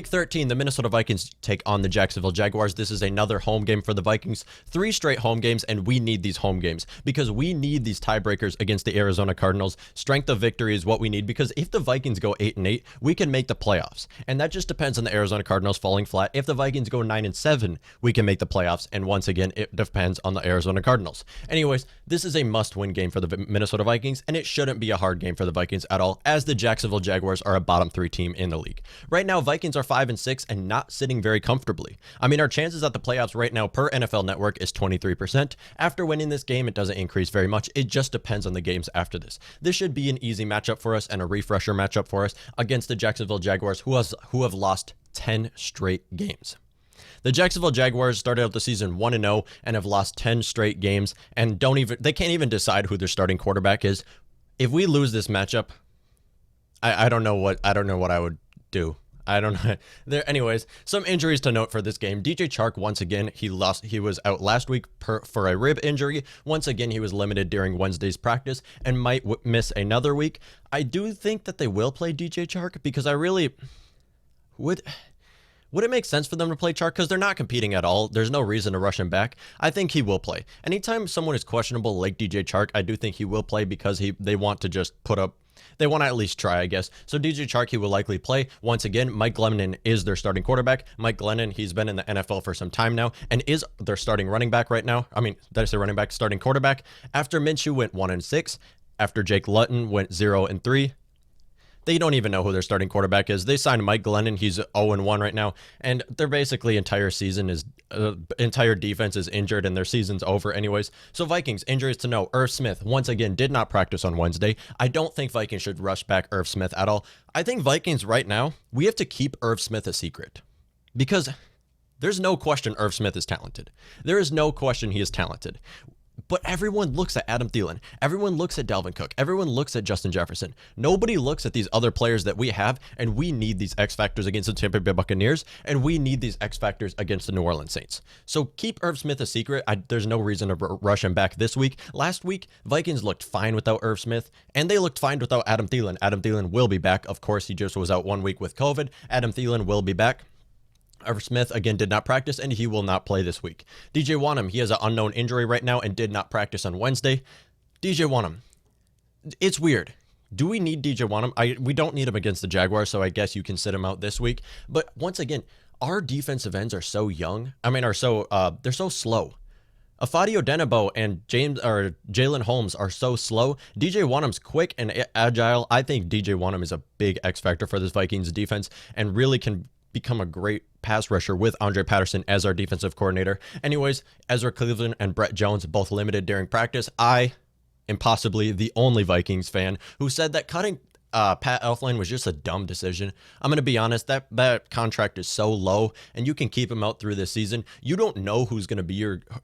Week 13, the Minnesota Vikings take on the Jacksonville Jaguars. This is another home game for the Vikings. 3 straight home games, and we need these home games because we need these tiebreakers against the Arizona Cardinals. Strength of victory is what we need because if the Vikings go 8-8, we can make the playoffs. And that just depends on the Arizona Cardinals falling flat. If the Vikings go 9-7, we can make the playoffs. And once again, it depends on the Arizona Cardinals. Anyways, this is a must-win game for the Minnesota Vikings, and it shouldn't be a hard game for the Vikings at all, as the Jacksonville Jaguars are a bottom 3 team in the league. Right now, Vikings are 5-6 and not sitting very comfortably. I mean, our chances at the playoffs right now per NFL Network is 23%. After winning this game, it doesn't increase very much. It just depends on the games after this. This should be an easy matchup for us and a refresher matchup for us against the Jacksonville Jaguars, who have lost 10 straight games. The Jacksonville Jaguars started out the season 1-0 and have lost 10 straight games and they can't even decide who their starting quarterback is. If we lose this matchup, I don't know what I would do. I don't know. Anyways, some injuries to note for this game. DJ Chark, once again, he was out last week for a rib injury. Once again, he was limited during Wednesday's practice and might miss another week. I do think that they will play DJ Chark because I really would it make sense for them to play Chark because they're not competing at all. There's no reason to rush him back. I think he will play. Anytime someone is questionable like DJ Chark, I do think he will play because they want to just they want to at least try, I guess. So DJ Chark, he will likely play. Once again, Mike Glennon is their starting quarterback. Mike Glennon, he's been in the NFL for some time now and is their starting running back right now. I mean, that's their running back, starting quarterback. After Minshew went 1-6, after Jake Luton went 0-3, they don't even know who their starting quarterback is. They signed Mike Glennon. He's 0-1 right now, and their basically entire defense is injured, and their season's over anyways. So Vikings, injuries to know. Irv Smith, once again, did not practice on Wednesday. I don't think Vikings should rush back Irv Smith at all. I think Vikings right now, we have to keep Irv Smith a secret because there's no question Irv Smith is talented. There is no question he is talented. But everyone looks at Adam Thielen. Everyone looks at Dalvin Cook. Everyone looks at Justin Jefferson. Nobody looks at these other players that we have, and we need these X factors against the Tampa Bay Buccaneers, and we need these X factors against the New Orleans Saints. So keep Irv Smith a secret. There's no reason to rush him back this week. Last week, Vikings looked fine without Irv Smith, and they looked fine without Adam Thielen. Adam Thielen will be back. Of course, he just was out 1 week with COVID. Adam Thielen will be back. Irv Smith, again, did not practice, and he will not play this week. DJ Wonnum, he has an unknown injury right now and did not practice on Wednesday. DJ Wonnum, it's weird. Do we need DJ Wonnum? We don't need him against the Jaguars, so I guess you can sit him out this week. But once again, our defensive ends are so young. they're so slow. Afadio Denebo and Jalen Holmes are so slow. DJ Wonnum's quick and agile. I think DJ Wonnum is a big X factor for this Vikings defense and really can become a great pass rusher with Andre Patterson as our defensive coordinator. Anyways, Ezra Cleveland and Brett Jones both limited during practice. I am possibly the only Vikings fan who said that cutting Pat Elflein was just a dumb decision. I'm going to be honest, that contract is so low and you can keep him out through this season. You don't know who's going to be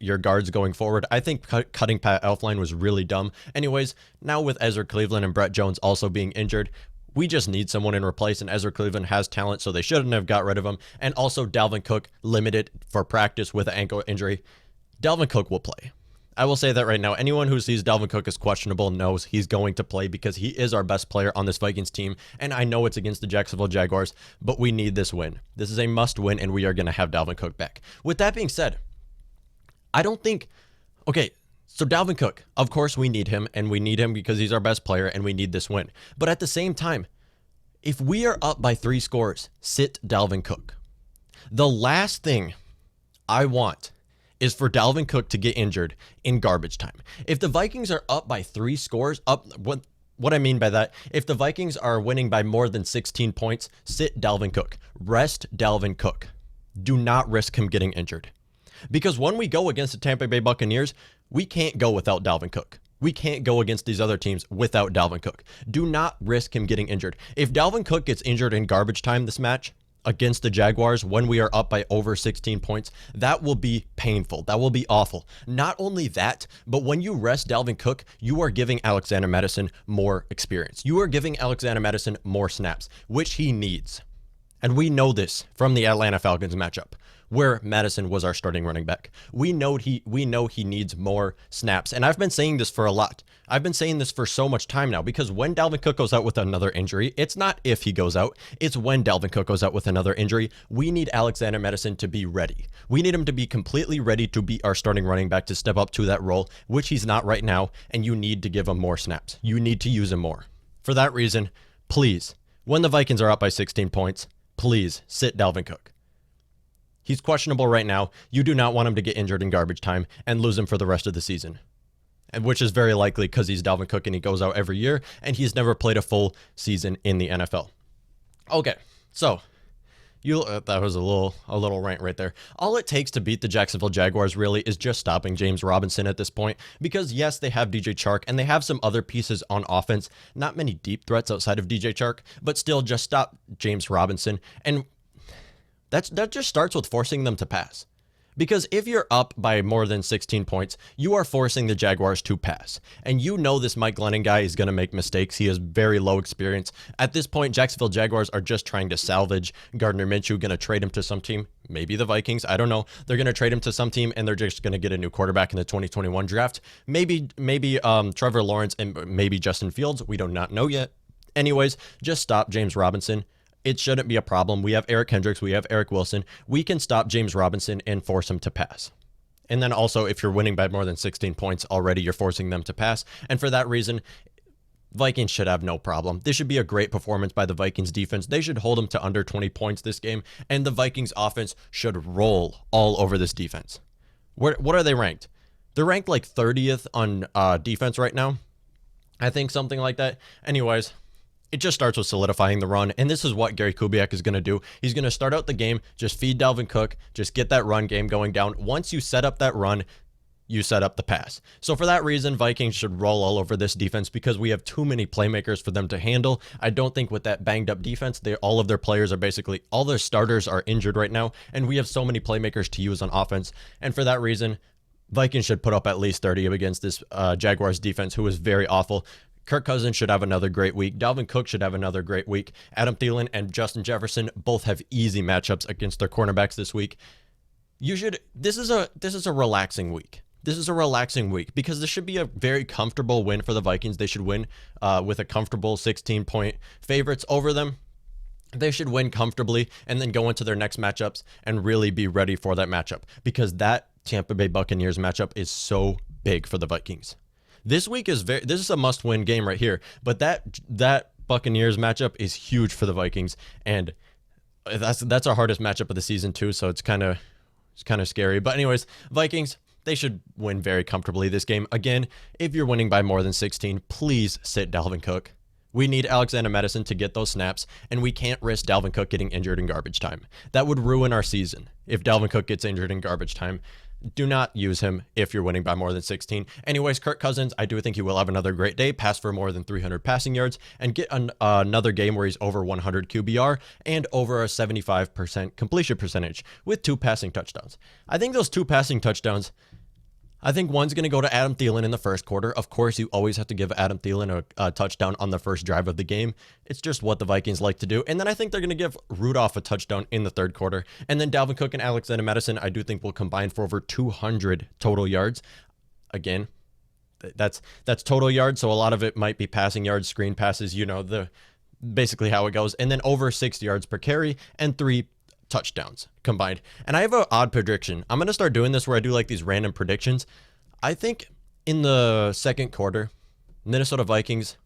your guards going forward. I think cutting Pat Elflein was really dumb. Anyways, now with Ezra Cleveland and Brett Jones also being injured, we just need someone in replace, and Ezra Cleveland has talent, so they shouldn't have got rid of him. And also, Dalvin Cook limited for practice with an ankle injury. Dalvin Cook will play. I will say that right now. Anyone who sees Dalvin Cook as questionable knows he's going to play because he is our best player on this Vikings team, and I know it's against the Jacksonville Jaguars, but we need this win. This is a must-win, and we are going to have Dalvin Cook back. With that being said, I don't think... Okay, so Dalvin Cook, of course we need him, and we need him because he's our best player, and we need this win. But at the same time, if we are up by 3 scores, sit Dalvin Cook. The last thing I want is for Dalvin Cook to get injured in garbage time. If the Vikings are up by 3 scores, what I mean by that, if the Vikings are winning by more than 16 points, sit Dalvin Cook. Rest Dalvin Cook. Do not risk him getting injured. Because when we go against the Tampa Bay Buccaneers, we can't go without Dalvin Cook. We can't go against these other teams without Dalvin Cook. Do not risk him getting injured. If Dalvin Cook gets injured in garbage time this match against the Jaguars when we are up by over 16 points, that will be painful. That will be awful. Not only that, but when you rest Dalvin Cook, you are giving Alexander Mattison more experience. You are giving Alexander Mattison more snaps, which he needs. And we know this from the Atlanta Falcons matchup, where Madison was our starting running back. We know he needs more snaps. And I've been saying this for a lot. I've been saying this for so much time now, because when Dalvin Cook goes out with another injury, it's not if he goes out, it's when Dalvin Cook goes out with another injury. We need Alexander Madison to be ready. We need him to be completely ready to be our starting running back, to step up to that role, which he's not right now, and you need to give him more snaps. You need to use him more. For that reason, please, when the Vikings are up by 16 points, please sit Dalvin Cook. He's questionable right now. You do not want him to get injured in garbage time and lose him for the rest of the season, and which is very likely because he's Dalvin Cook and he goes out every year and he's never played a full season in the NFL. Okay, so that was a little rant right there. All it takes to beat the Jacksonville Jaguars really is just stopping James Robinson at this point, because yes, they have DJ Chark and they have some other pieces on offense. Not many deep threats outside of DJ Chark, but still just stop James Robinson. And that just starts with forcing them to pass. Because if you're up by more than 16 points, you are forcing the Jaguars to pass. And you know this Mike Glennon guy is going to make mistakes. He has very low experience. At this point, Jacksonville Jaguars are just trying to salvage Gardner Minshew, going to trade him to some team. Maybe the Vikings. I don't know. They're going to trade him to some team, and they're just going to get a new quarterback in the 2021 draft. Maybe Trevor Lawrence and maybe Justin Fields. We do not know yet. Anyways, just stop James Robinson. It shouldn't be a problem. We have Eric Hendricks. We have Eric Wilson. We can stop James Robinson and force him to pass. And then also, if you're winning by more than 16 points already, you're forcing them to pass. And for that reason, Vikings should have no problem. This should be a great performance by the Vikings defense. They should hold them to under 20 points this game. And the Vikings offense should roll all over this defense. What are they ranked? They're ranked like 30th on defense right now. I think something like that. Anyways, it just starts with solidifying the run, and this is what Gary Kubiak is going to do. He's going to start out the game, just feed Dalvin Cook, just get that run game going down. Once you set up that run, you set up the pass. So for that reason, Vikings should roll all over this defense because we have too many playmakers for them to handle. I don't think with that banged up defense, all of their players are basically, all their starters are injured right now, and we have so many playmakers to use on offense. And for that reason, Vikings should put up at least 30 against this Jaguars defense, who is very awful. Kirk Cousins should have another great week. Dalvin Cook should have another great week. Adam Thielen and Justin Jefferson both have easy matchups against their cornerbacks this week. This is a relaxing week. This is a relaxing week because this should be a very comfortable win for the Vikings. They should win with a comfortable 16-point favorites over them. They should win comfortably and then go into their next matchups and really be ready for that matchup, because that Tampa Bay Buccaneers matchup is so big for the Vikings. This week this is a must-win game right here, but that Buccaneers matchup is huge for the Vikings, and that's our hardest matchup of the season too, so it's kind of scary. But anyways, Vikings, they should win very comfortably this game. Again, if you're winning by more than 16, please sit Dalvin Cook. We need Alexander Madison to get those snaps, and we can't risk Dalvin Cook getting injured in garbage time. That would ruin our season if Dalvin Cook gets injured in garbage time. Do not use him if you're winning by more than 16. Anyways, Kirk Cousins, I do think he will have another great day, pass for more than 300 passing yards, and get another game where he's over 100 QBR and over a 75% completion percentage with 2 passing touchdowns. I think those 2 passing touchdowns, I think one's going to go to Adam Thielen in the first quarter. Of course, you always have to give Adam Thielen a touchdown on the first drive of the game. It's just what the Vikings like to do. And then I think they're going to give Rudolph a touchdown in the third quarter. And then Dalvin Cook and Alexander Madison, I do think will combine for over 200 total yards. Again, that's total yards, so a lot of it might be passing yards, screen passes, basically how it goes. And then over 6 yards per carry and 3 touchdowns combined. And I have an odd prediction. I'm going to start doing this where I do like these random predictions. I think in the second quarter, Minnesota Vikings,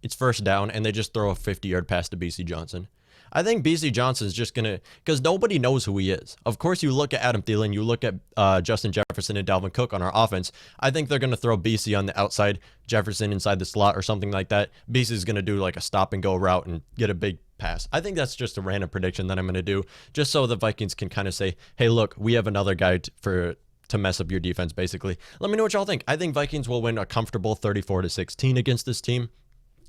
it's first down and they just throw a 50-yard pass to BC Johnson. I think BC Johnson is just going to, because nobody knows who he is. Of course, you look at Adam Thielen, you look at Justin Jefferson and Dalvin Cook on our offense. I think they're going to throw BC on the outside, Jefferson inside the slot or something like that. BC is going to do like a stop and go route and get a big pass. I think that's just a random prediction that I'm going to do just so the Vikings can kind of say, hey, look, we have another guy to mess up your defense, basically. Let me know what y'all think. I think Vikings will win a comfortable 34-16 against this team.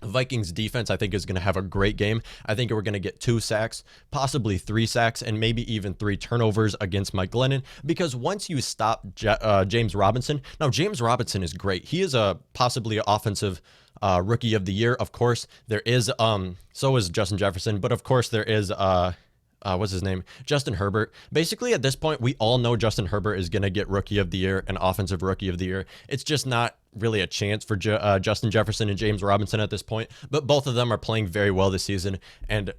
Vikings defense, I think, is going to have a great game. I think we're going to get 2 sacks, possibly 3 sacks, and maybe even 3 turnovers against Mike Glennon, because once you stop James Robinson, now James Robinson is great. He is possibly an offensive rookie of the year. Of course, there is, so is Justin Jefferson, but of course there is what's his name? Justin Herbert. Basically, at this point, we all know Justin Herbert is going to get Rookie of the Year and Offensive Rookie of the Year. It's just not really a chance for Justin Jefferson and James Robinson at this point, but both of them are playing very well this season and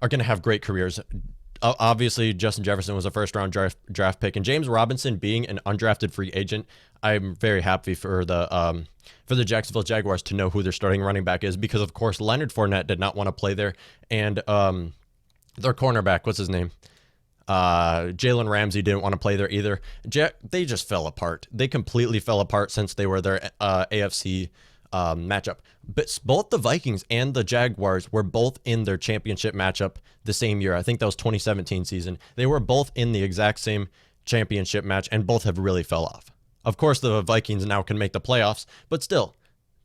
are going to have great careers. Obviously, Justin Jefferson was a first-round draft pick, and James Robinson being an undrafted free agent, I'm very happy for the Jacksonville Jaguars to know who their starting running back is, because, of course, Leonard Fournette did not want to play there, and their cornerback, what's his name? Jalen Ramsey didn't want to play there either. They just fell apart. They completely fell apart since they were their AFC matchup. But both the Vikings and the Jaguars were both in their championship matchup the same year. I think that was 2017 season. They were both in the exact same championship match, and both have really fell off. Of course, the Vikings now can make the playoffs, but still,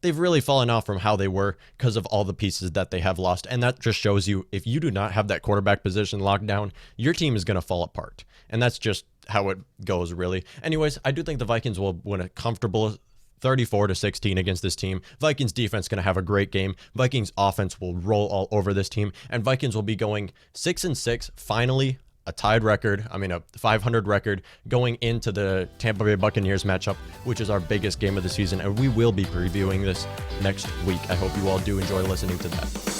they've really fallen off from how they were because of all the pieces that they have lost. And that just shows you, if you do not have that quarterback position locked down, your team is going to fall apart. And that's just how it goes, really. Anyways, I do think the Vikings will win a comfortable 34-16 against this team. Vikings defense going to have a great game. Vikings offense will roll all over this team, and Vikings will be going 6-6, finally a tied record. I mean, a 500 record going into the Tampa Bay Buccaneers matchup, which is our biggest game of the season, and we will be previewing this next week. I hope you all do enjoy listening to that.